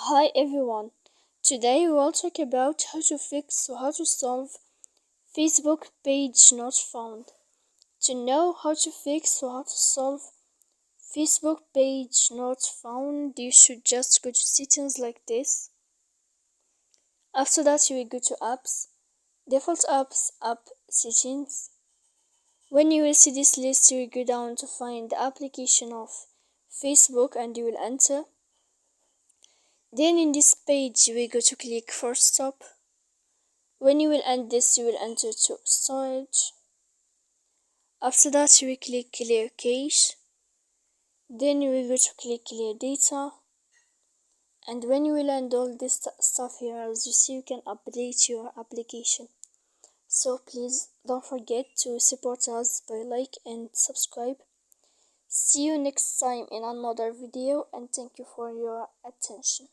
Hi everyone. Today we will talk about how to fix or how to solve Facebook page not found. To know how to fix or how to solve Facebook page not found, you should just go to settings like this. After that, you will go to apps, default apps, app settings. When you will see this list, you will go down to find the application of Facebook and you will enter. Then in this page, we go to click for stop. When you will end this, you will enter to storage. After that, you will click clear cache. Then you will go to click clear data. And when you will end all this stuff here, as you see, you can update your application. So please don't forget to support us by like and subscribe. See you next time in another video and thank you for your attention.